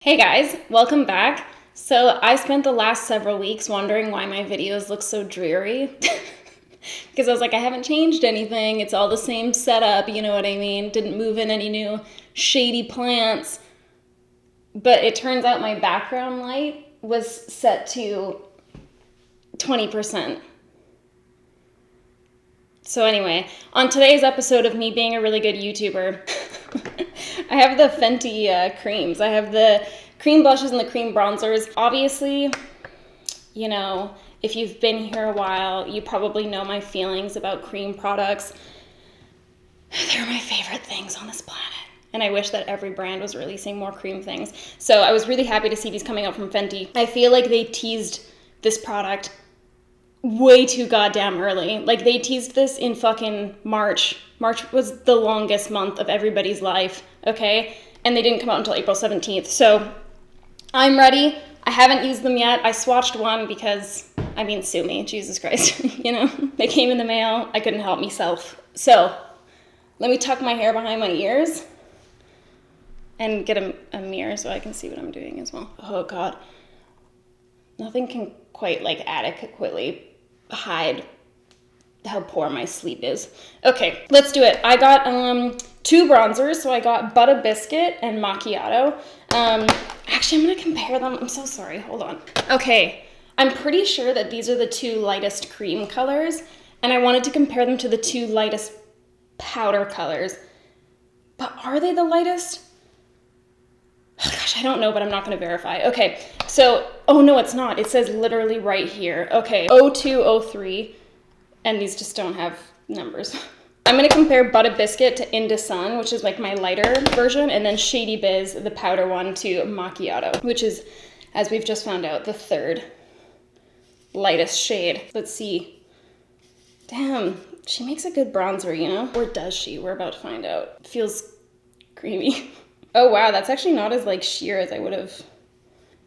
Hey guys, welcome back. So I spent the last several weeks wondering why my videos look so dreary. Because I was like, I haven't changed anything. It's all the same setup, you know what I mean? Didn't move in any new shady plants. But it turns out my background light was set to 20%. So anyway, on today's episode of me being a really good YouTuber, I have the FENTY creams. I have the cream blushes and the cream bronzers. Obviously, you know, if you've been here a while, you probably know my feelings about cream products. They're my favorite things on this planet. And I wish that every brand was releasing more cream things. So I was really happy to see these coming out from FENTY. I feel like they teased this product way too goddamn early. Like, they teased this in fucking March. March was the longest month of everybody's life, okay? And they didn't come out until April 17th. So I'm ready. I haven't used them yet. I swatched one because, I mean, sue me, Jesus Christ. You know, they came in the mail. I couldn't help myself. So let me tuck my hair behind my ears and get a mirror so I can see what I'm doing as well. Oh God. Nothing can quite like adequately hide how poor my sleep is. Okay, let's do it. I got two bronzers. So I got Butter Biscuit and Macchiato. Actually, I'm gonna compare them. I'm so sorry, hold on. Okay, I'm pretty sure that these are the two lightest cream colors, and I wanted to compare them to the two lightest powder colors. But are they the lightest? Oh gosh, I don't know, but I'm not gonna verify. Okay, so, oh no, it's not. It says literally right here. Okay, 02, 03, and these just don't have numbers. I'm gonna compare Butter Biscuit to Into Sun, which is like my lighter version, and then Shady Biz, the powder one, to Macchiato, which is, as we've just found out, the third lightest shade. Let's see. Damn, she makes a good bronzer, you know? Or does she? We're about to find out. It feels creamy. Oh wow, that's actually not as like sheer as I would have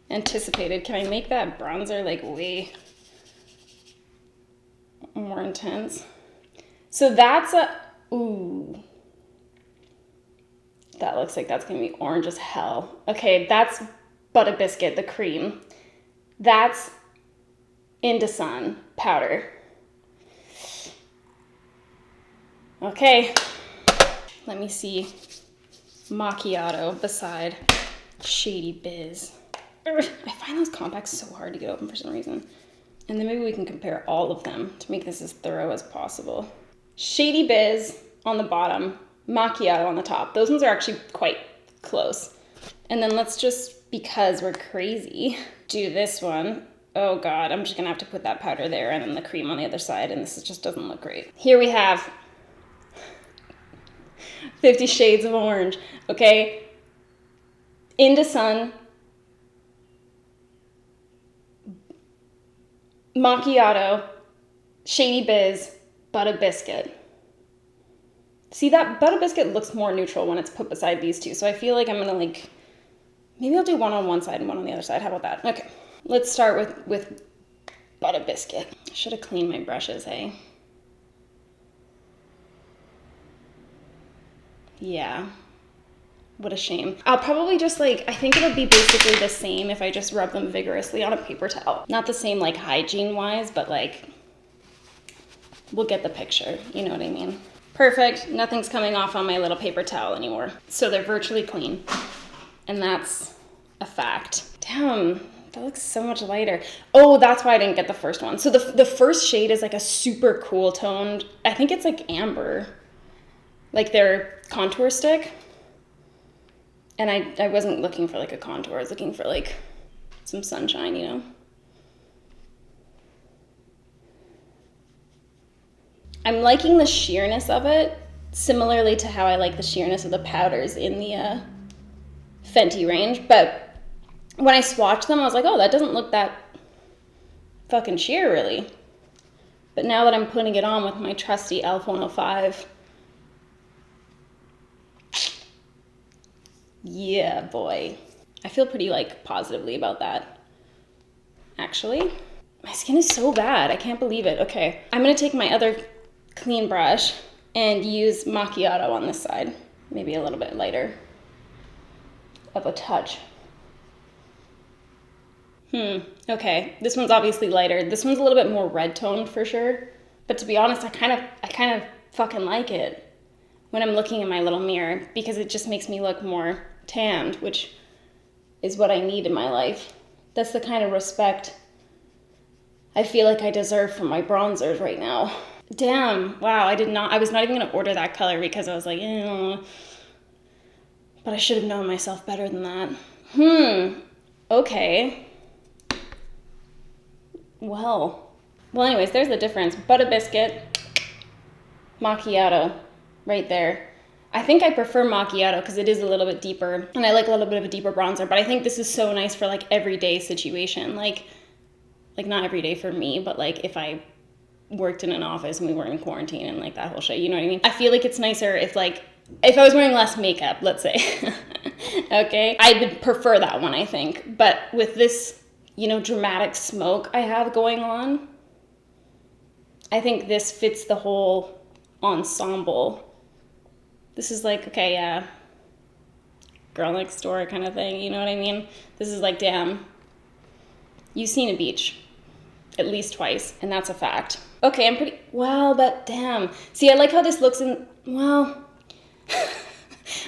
anticipated. Can I make that bronzer like way more intense? So that's a, ooh. That looks like that's gonna be orange as hell. Okay, that's Butter Biscuit, the cream. That's Into Sun powder. Okay, let me see Macchiato beside Shady Biz. I find those compacts so hard to get open for some reason. And then maybe we can compare all of them to make this as thorough as possible. Shady Biz on the bottom, Macchiato on the top. Those ones are actually quite close. And then let's just, because we're crazy, do this one. Oh God, I'm just gonna have to put that powder there and then the cream on the other side, and this just doesn't look great. Here we have 50 Shades of Orange, okay? Into Sun, Macchiato, Shady Biz, Butter Biscuit. See, that Butter Biscuit looks more neutral when it's put beside these two, so I feel like I'm gonna like, maybe I'll do one on one side and one on the other side. How about that? Okay, let's start with Butter Biscuit. I should have cleaned my brushes, hey? Yeah, what a shame. I'll probably just like, I think it'll be basically the same if I just rub them vigorously on a paper towel. Not the same like hygiene wise, but like, we'll get the picture, you know what I mean? Perfect, nothing's coming off on my little paper towel anymore. So they're virtually clean, and that's a fact. Damn, that looks so much lighter. Oh, that's why I didn't get the first one. So the first shade is like a super cool toned, I think it's like amber, like their contour stick. And I wasn't looking for like a contour, I was looking for like some sunshine, you know? I'm liking the sheerness of it, similarly to how I like the sheerness of the powders in the FENTY range, but when I swatched them, I was like, oh, that doesn't look that fucking sheer, really. But now that I'm putting it on with my trusty e.l.f. 105, yeah, boy. I feel pretty like positively about that. Actually, my skin is so bad. I can't believe it. Okay, I'm gonna take my other clean brush and use Macchiato on this side. Maybe a little bit lighter of a touch. Okay, this one's obviously lighter. This one's a little bit more red toned for sure. But to be honest, I kind of fucking like it when I'm looking in my little mirror because it just makes me look more tanned, which is what I need in my life. That's the kind of respect I feel like I deserve from my bronzers right now. Damn, wow, I was not even gonna order that color because I was like, but I should have known myself better than that. Okay. Well, anyways, there's the difference. Butter biscuit, macchiato, right there. I think I prefer macchiato because it is a little bit deeper, and I like a little bit of a deeper bronzer, but I think this is so nice for like everyday situation. Like not every day for me, but like if I worked in an office and we were in quarantine and like that whole shit, you know what I mean? I feel like it's nicer if I was wearing less makeup, let's say. Okay, I would prefer that one, I think. But with this, dramatic smoke I have going on, I think this fits the whole ensemble. This is like, okay, yeah, girl next door kind of thing, you know what I mean? This is like, damn, you've seen a beach at least twice, and that's a fact. Okay, but damn. See, I like how this looks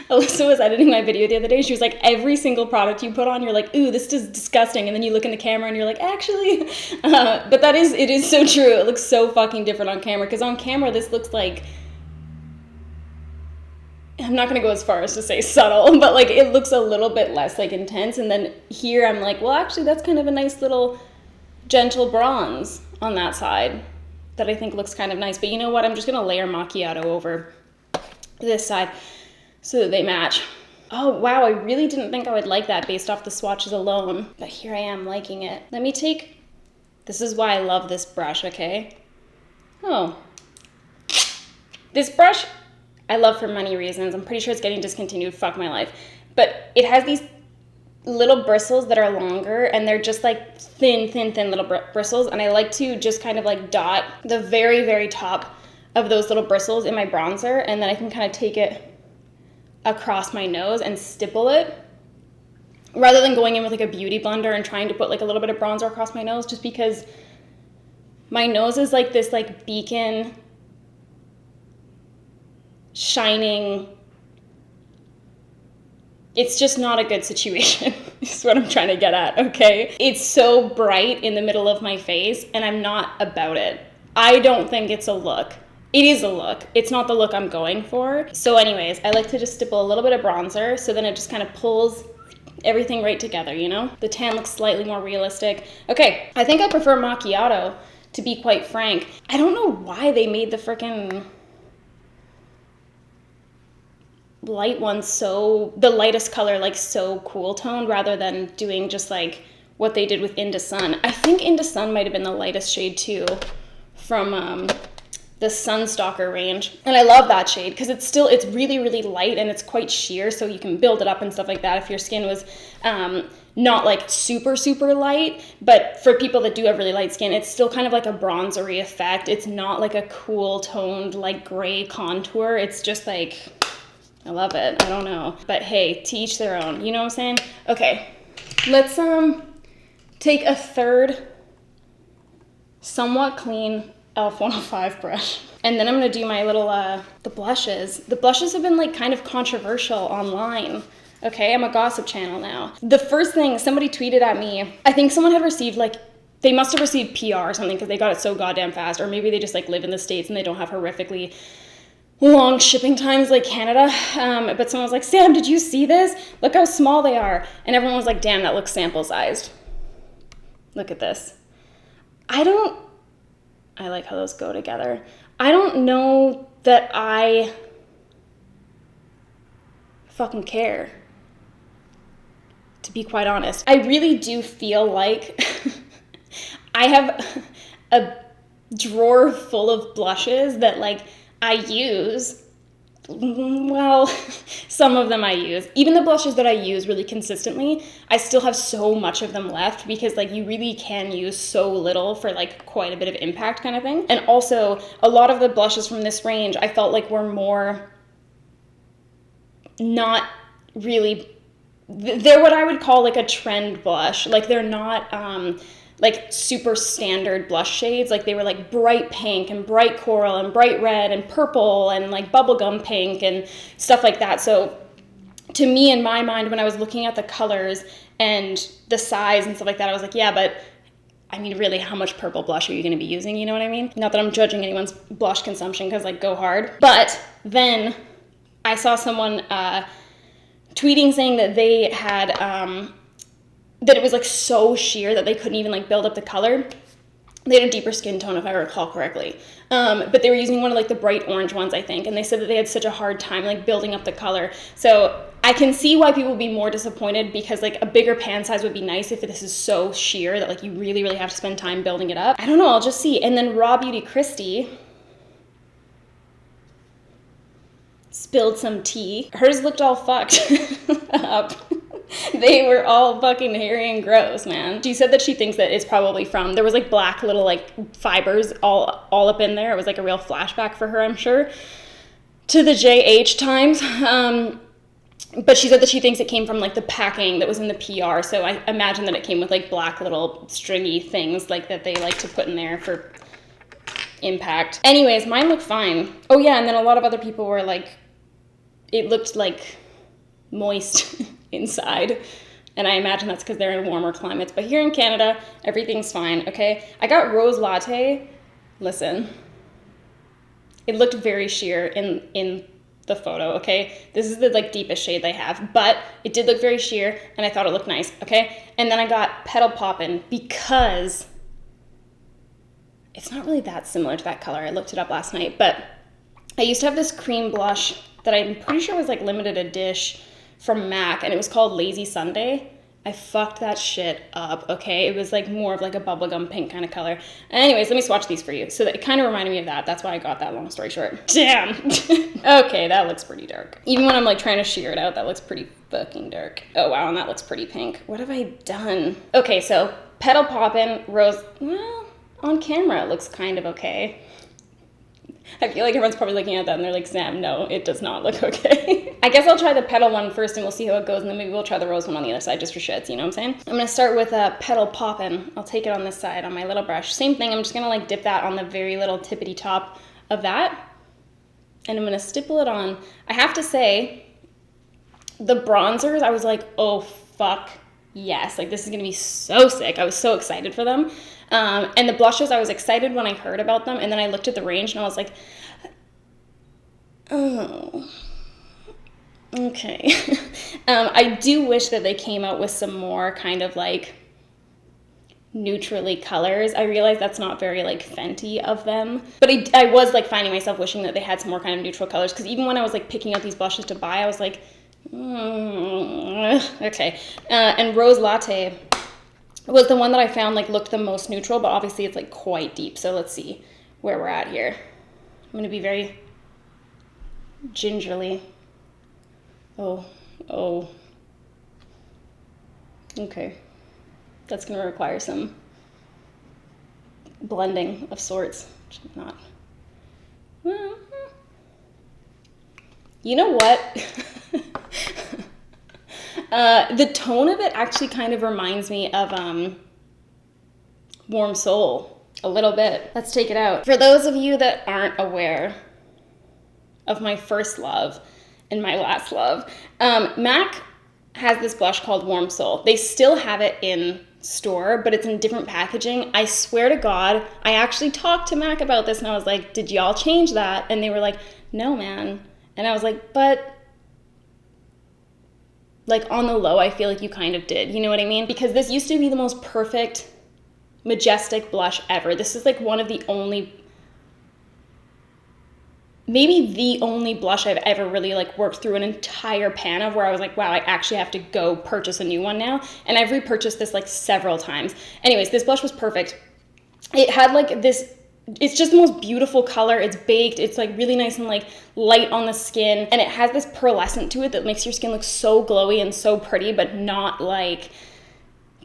Alyssa was editing my video the other day. She was like, every single product you put on, you're like, ooh, this is disgusting. And then you look in the camera and you're like, actually. But it is so true. It looks so fucking different on camera. Because on camera, this looks like, I'm not going to go as far as to say subtle, but like it looks a little bit less like intense. And then here I'm like, well, actually, that's kind of a nice little gentle bronze on that side that I think looks kind of nice. But you know what? I'm just going to layer macchiato over this side so that they match. Oh, wow, I really didn't think I would like that based off the swatches alone, but here I am liking it. This is why I love this brush, okay? Oh. This brush, I love for many reasons. I'm pretty sure it's getting discontinued, fuck my life. But it has these little bristles that are longer, and they're just like thin little bristles, and I like to just kind of like dot the very, very top of those little bristles in my bronzer, and then I can kind of take it across my nose and stipple it rather than going in with like a beauty blender and trying to put like a little bit of bronzer across my nose, just because my nose is like this like beacon shining. It's just not a good situation is what I'm trying to get at, okay? It's so bright in the middle of my face and I'm not about it. I don't think it's a look. It is a look. It's not the look I'm going for. So anyways, I like to just stipple a little bit of bronzer so then it just kind of pulls everything right together, you know? The tan looks slightly more realistic. Okay, I think I prefer macchiato, to be quite frank. I don't know why they made the frickin' light one the lightest color like so cool toned rather than doing just like what they did with Into Sun. I think Into Sun might have been the lightest shade too from the Sunstalker range, and I love that shade because it's really, really light and it's quite sheer, so you can build it up and stuff like that if your skin was not like super, super light. But for people that do have really light skin, it's still kind of like a bronzery effect. It's not like a cool toned like gray contour. It's just like, I love it. I don't know, but hey, to each their own, you know what I'm saying? Okay, let's take a third somewhat clean e.l.f. 105 brush. And then I'm gonna do my little, the blushes. The blushes have been like kind of controversial online. Okay, I'm a gossip channel now. The first thing, somebody tweeted at me, I think someone had received like, they must have received PR or something because they got it so goddamn fast, or maybe they just like live in the States and they don't have horrifically long shipping times like Canada. But someone was like, Sam, did you see this? Look how small they are. And everyone was like, damn, that looks sample sized. Look at this. I like how those go together. I don't know that I fucking care, to be quite honest. I really do feel like I have a drawer full of blushes that like I use. Well, some of them I use. Even the blushes that I use really consistently, I still have so much of them left because like you really can use so little for like quite a bit of impact kind of thing. And also a lot of the blushes from this range I felt like were more not really they're what I would call like a trend blush. Like they're not like super standard blush shades. Like they were like bright pink and bright coral and bright red and purple and like bubblegum pink and stuff like that. So to me, in my mind, when I was looking at the colors and the size and stuff like that, I was like, yeah, but I mean, really, how much purple blush are you going to be using? You know what I mean? Not that I'm judging anyone's blush consumption, because like, go hard. But then I saw someone tweeting saying that they had, that it was like so sheer that they couldn't even like build up the color. They had a deeper skin tone, if I recall correctly. But they were using one of like the bright orange ones, I think. And they said that they had such a hard time like building up the color. So I can see why people would be more disappointed, because like a bigger pan size would be nice if this is so sheer that like you really, really have to spend time building it up. I don't know, I'll just see. And then Raw Beauty Christie spilled some tea. Hers looked all fucked up. They were all fucking hairy and gross, man. She said that she thinks that it's probably from, there was like black little like fibers all up in there. It was like a real flashback for her, I'm sure, to the JH times. But she said that she thinks it came from like the packing that was in the PR. So I imagine that it came with like black little stringy things like that they like to put in there for impact. Anyways, mine looked fine. Oh yeah, and then a lot of other people were like, it looked like moist inside, and I imagine that's because they're in warmer climates. But here in Canada, everything's fine, okay? I got Rose Latte. Listen, it looked very sheer in the photo, okay? This is the like deepest shade they have, but it did look very sheer, and I thought it looked nice, okay? And then I got Petal Poppin' because it's not really that similar to that color. I looked it up last night, but I used to have this cream blush that I'm pretty sure was like limited edition from MAC, and it was called Lazy Sunday. I fucked that shit up, okay? It was like more of like a bubblegum pink kind of color. Anyways, let me swatch these for you. So it kind of reminded me of that. That's why I got that, long story short. Damn. Okay, that looks pretty dark. Even when I'm like trying to sheer it out, that looks pretty fucking dark. Oh wow, and that looks pretty pink. What have I done? Okay, so Petal Poppin', Rose, well, on camera it looks kind of okay. I feel like everyone's probably looking at that and they're like, Sam, no, it does not look okay. I guess I'll try the petal one first and we'll see how it goes, and then maybe we'll try the rose one on the other side just for shits, you know what I'm saying? I'm gonna start with a Petal Poppin'. I'll take it on this side on my little brush. Same thing, I'm just gonna like dip that on the very little tippity top of that. And I'm gonna stipple it on. I have to say, the bronzers, I was like, oh fuck yes, like this is gonna be so sick. I was so excited for them. And the blushes, I was excited when I heard about them, and then I looked at the range and I was like, oh, okay. I do wish that they came out with some more kind of like neutrally colors. I realize that's not very like Fenty of them, but I was like finding myself wishing that they had some more kind of neutral colors, because even when I was like picking out these blushes to buy, I was like, okay. And Rose Latte was the one that I found like looked the most neutral, but obviously it's like quite deep. So let's see where we're at here. I'm gonna be very gingerly. Oh, okay. That's gonna require some blending of sorts, which I'm not. Well, you know what? The tone of it actually kind of reminds me of Warm Soul a little bit. Let's take it out. For those of you that aren't aware of my first love and my last love, MAC has this blush called Warm Soul. They still have it in store, but it's in different packaging. I swear to God, I actually talked to MAC about this and I was like, did y'all change that? And they were like, no, man. And I was like, but like on the low, I feel like you kind of did. You know what I mean? Because this used to be the most perfect Majestic blush ever. This is like one of the only, maybe the only blush I've ever really like worked through an entire pan of, where I was like, wow, I actually have to go purchase a new one now. And I've repurchased this like several times. Anyways, this blush was perfect. It had like this, it's just the most beautiful color. It's baked. It's like really nice and like light on the skin. And it has this pearlescent to it that makes your skin look so glowy and so pretty, but not like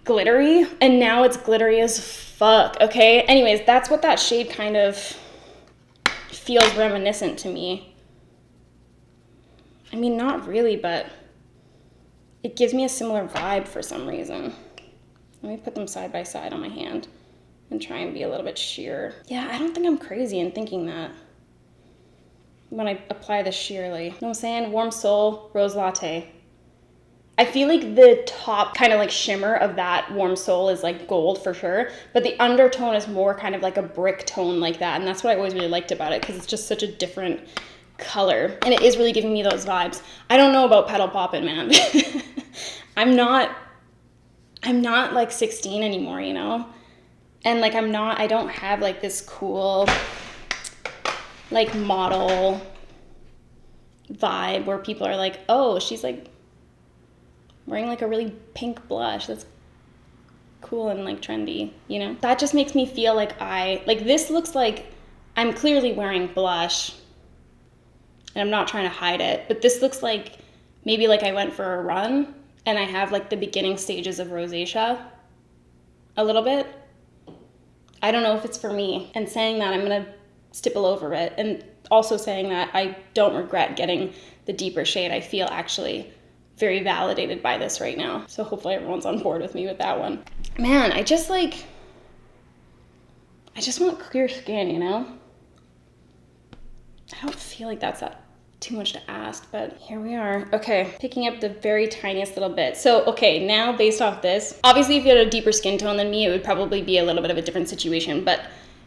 glittery. And now it's glittery as fuck, okay? Anyways, that's what that shade kind of feels reminiscent to me. I mean, not really, but it gives me a similar vibe for some reason. Let me put them side by side on my hand and try and be a little bit sheer. Yeah, I don't think I'm crazy in thinking that when I apply this sheerly. You know what I'm saying? Warm Soul, Rose Latte. I feel like the top kind of like shimmer of that Warm Soul is like gold for sure, but the undertone is more kind of like a brick tone like that, and that's what I always really liked about it because it's just such a different color, and it is really giving me those vibes. I don't know about Petal Poppin', man. I'm not like 16 anymore, you know? And like I don't have like this cool like model vibe where people are like, oh, she's like wearing like a really pink blush. That's cool and like trendy, you know? That just makes me feel like this looks like I'm clearly wearing blush and I'm not trying to hide it, but this looks like maybe like I went for a run and I have like the beginning stages of rosacea a little bit. I don't know if it's for me. And saying that, I'm gonna stipple over it, and also saying that I don't regret getting the deeper shade. I feel actually very validated by this right now. So hopefully everyone's on board with me with that one. Man, I just want clear skin, you know? I don't feel like that's too much to ask, but here we are. Okay, picking up the very tiniest little bit. So, okay, now based off this, obviously if you had a deeper skin tone than me, it would probably be a little bit of a different situation, but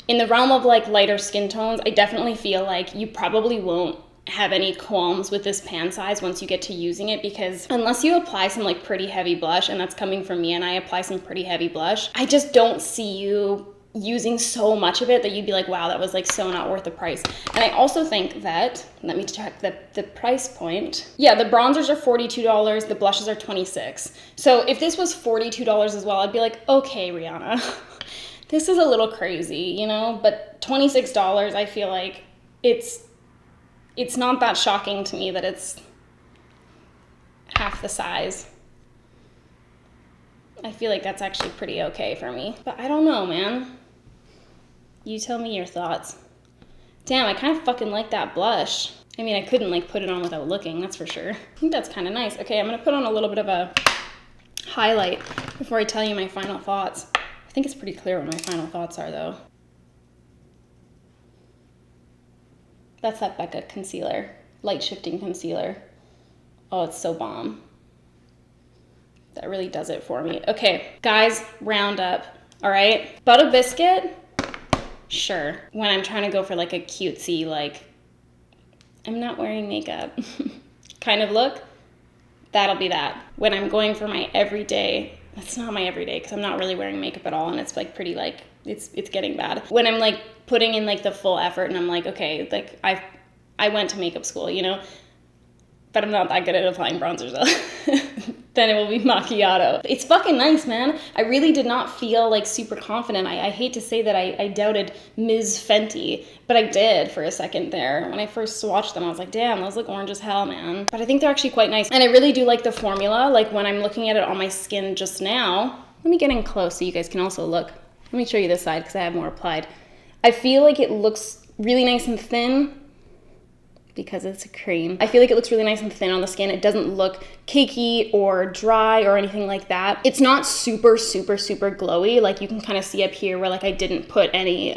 in the realm of like lighter skin tones, I definitely feel like you probably won't have any qualms with this pan size once you get to using it, because unless you apply some like pretty heavy blush, and that's coming from me and I apply some pretty heavy blush, I just don't see you using so much of it that you'd be like, wow, that was like so not worth the price. And I also think that, let me check the price point. Yeah, the bronzers are $42, the blushes are $26. So if this was $42 as well, I'd be like, okay, Rihanna, this is a little crazy, you know? But $26, I feel like it's not that shocking to me that it's half the size. I feel like that's actually pretty okay for me. But I don't know, man. You tell me your thoughts. Damn, I kind of fucking like that blush. I mean, I couldn't like put it on without looking, that's for sure. I think that's kind of nice. Okay, I'm gonna put on a little bit of a highlight before I tell you my final thoughts. I think it's pretty clear what my final thoughts are though. That's that Becca concealer, light shifting concealer. Oh, it's so bomb. That really does it for me. Okay, guys, round up, all right? Butter biscuit, sure. When I'm trying to go for like a cutesy, like, I'm not wearing makeup kind of look, that'll be that. When I'm going for my everyday, that's not my everyday because I'm not really wearing makeup at all, and it's like pretty like, it's getting bad. When I'm like putting in like the full effort and I'm like, okay, like I went to makeup school, you know, but I'm not that good at applying bronzers though. Then it will be macchiato. It's fucking nice, man. I really did not feel like super confident. I hate to say that I doubted Ms. Fenty, but I did for a second there. When I first swatched them, I was like, damn, those look orange as hell, man. But I think they're actually quite nice. And I really do like the formula. Like when I'm looking at it on my skin just now, let me get in close so you guys can also look. Let me show you this side because I have more applied. I feel like it looks really nice and thin, because it's a cream. I feel like it looks really nice and thin on the skin. It doesn't look cakey or dry or anything like that. It's not super, super, super glowy. Like you can kind of see up here where like I didn't put any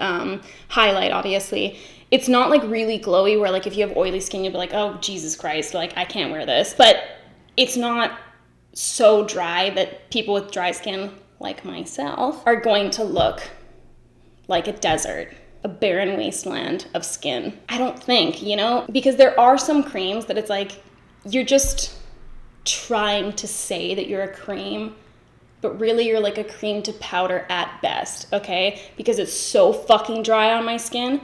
highlight, obviously. It's not like really glowy where like if you have oily skin, you'll be like, oh, Jesus Christ, like I can't wear this. But it's not so dry that people with dry skin like myself are going to look like a desert, a barren wasteland of skin. I don't think, you know, because there are some creams that it's like, you're just trying to say that you're a cream, but really you're like a cream to powder at best, okay? Because it's so fucking dry on my skin.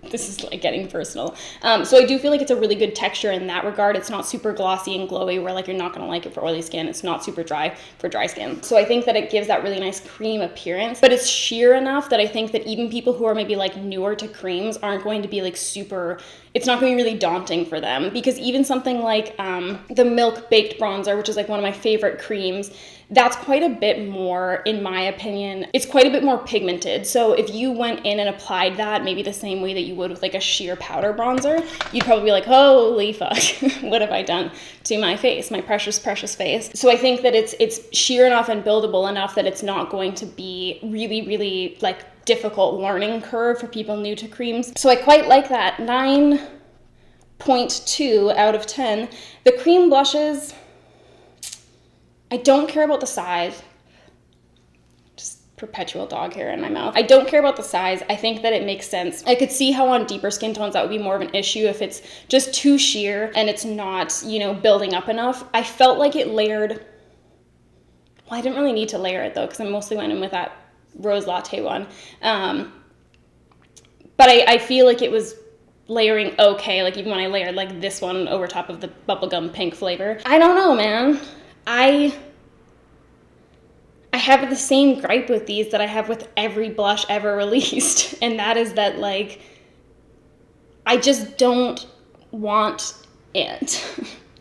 This is like getting personal. So I do feel like it's a really good texture in that regard. It's not super glossy and glowy where like you're not gonna like it for oily skin. It's not super dry for dry skin. So I think that it gives that really nice cream appearance, but it's sheer enough that I think that even people who are maybe like newer to creams aren't going to be like super, it's not gonna be really daunting for them, because even something like the Milk Baked Bronzer, which is like one of my favorite creams, that's quite a bit more, in my opinion, it's quite a bit more pigmented. So if you went in and applied that maybe the same way that you would with like a sheer powder bronzer, you'd probably be like, holy fuck, what have I done to my face, my precious, precious face? So I think that it's sheer enough and buildable enough that it's not going to be really, really like difficult learning curve for people new to creams. So I quite like that. 9.2 out of 10. The cream blushes, I don't care about the size. Just perpetual dog hair in my mouth. I don't care about the size. I think that it makes sense. I could see how on deeper skin tones that would be more of an issue if it's just too sheer and it's not, you know, building up enough. I felt like it layered. Well, I didn't really need to layer it though, because I mostly went in with that rose latte one. But I feel like it was layering okay, like even when I layered like this one over top of the bubblegum pink flavor. I don't know, man. I have the same gripe with these that I have with every blush ever released, and that is that, like, I just don't want it.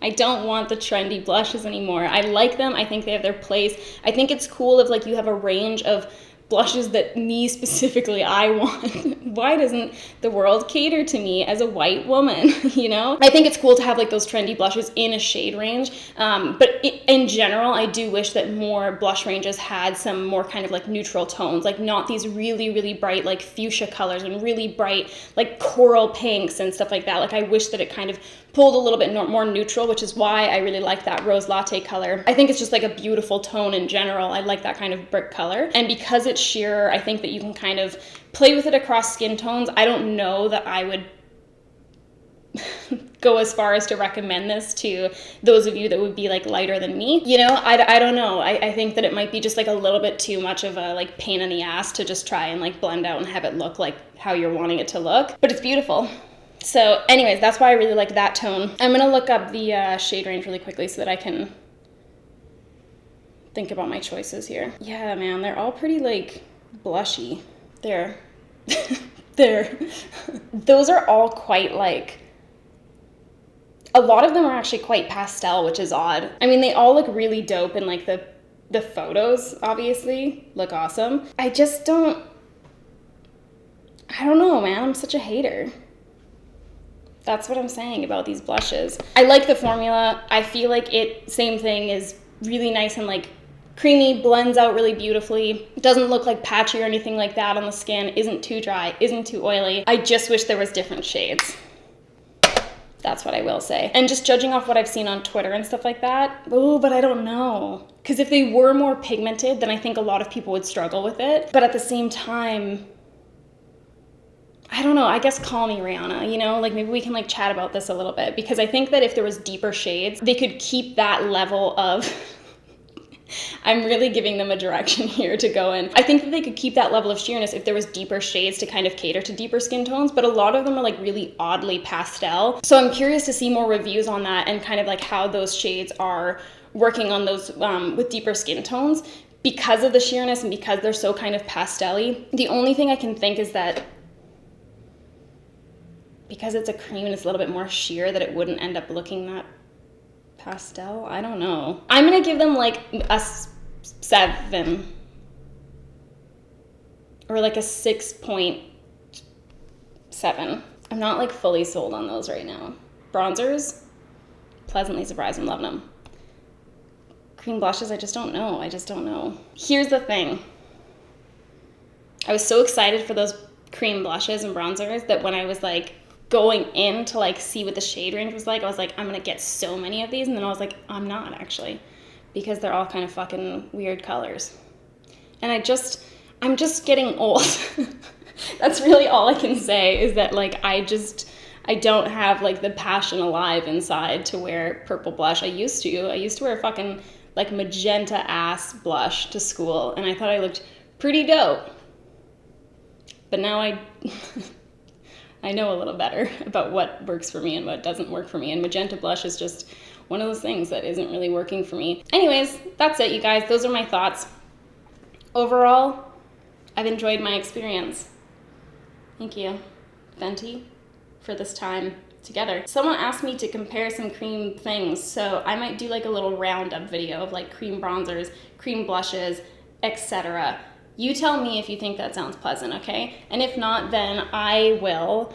I don't want the trendy blushes anymore. I like them. I think they have their place. I think it's cool if, like, you have a range of blushes that me specifically I want. Why doesn't the world cater to me as a white woman, you know? I think it's cool to have like those trendy blushes in a shade range, but in general, I do wish that more blush ranges had some more kind of like neutral tones, like not these really, really bright like fuchsia colors and really bright like coral pinks and stuff like that. Like I wish that it kind of pulled a little bit more neutral, which is why I really like that rose latte color. I think it's just like a beautiful tone in general. I like that kind of brick color. And because it's sheer, I think that you can kind of play with it across skin tones. I don't know that I would go as far as to recommend this to those of you that would be like lighter than me. You know, I don't know. I think that it might be just like a little bit too much of a like pain in the ass to just try and like blend out and have it look like how you're wanting it to look. But it's beautiful. So anyways, that's why I really like that tone. I'm gonna look up the shade range really quickly so that I can think about my choices here. Yeah, man, they're all pretty like blushy. There. There. Those are all quite like, a lot of them are actually quite pastel, which is odd. I mean, they all look really dope and like the photos obviously look awesome. I don't know, man. I'm such a hater. That's what I'm saying about these blushes. I like the formula. I feel like it, same thing, is really nice and like creamy, blends out really beautifully. Doesn't look like patchy or anything like that on the skin. Isn't too dry, isn't too oily. I just wish there was different shades. That's what I will say. And just judging off what I've seen on Twitter and stuff like that, oh, but I don't know. Because if they were more pigmented, then I think a lot of people would struggle with it. But at the same time, I don't know, I guess call me Rihanna, you know, like maybe we can like chat about this a little bit, because I think that if there was deeper shades, they could keep that level of, I'm really giving them a direction here to go in. I think that they could keep that level of sheerness if there was deeper shades to kind of cater to deeper skin tones, but a lot of them are like really oddly pastel. So I'm curious to see more reviews on that and kind of like how those shades are working on those with deeper skin tones because of the sheerness and because they're so kind of pastel-y. The only thing I can think is that because it's a cream and it's a little bit more sheer, that it wouldn't end up looking that pastel. I don't know. I'm gonna give them like a 7 or like a 6.7. I'm not like fully sold on those right now. Bronzers, pleasantly surprised. I'm loving them. Cream blushes, I just don't know. I just don't know. Here's the thing. I was so excited for those cream blushes and bronzers that when I was like going in to like see what the shade range was like, I was like, I'm gonna get so many of these, and then I was like, I'm not actually, because they're all kind of fucking weird colors. And I'm just getting old. That's really all I can say, is that like I don't have like the passion alive inside to wear purple blush. I used to wear a fucking like magenta ass blush to school, and I thought I looked pretty dope. But now I know a little better about what works for me and what doesn't work for me, and magenta blush is just one of those things that isn't really working for me. Anyways, that's it, you guys. Those are my thoughts. Overall, I've enjoyed my experience. Thank you, FENTY, for this time together. Someone asked me to compare some cream things, so I might do like a little roundup video of like cream bronzers, cream blushes, etc. You tell me if you think that sounds pleasant, okay? And if not, then I will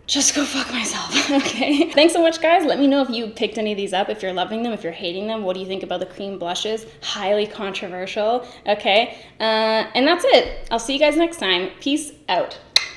just go fuck myself, okay? Thanks so much, guys. Let me know if you picked any of these up, if you're loving them, if you're hating them. What do you think about the cream blushes? Highly controversial, okay? And that's it. I'll see you guys next time. Peace out.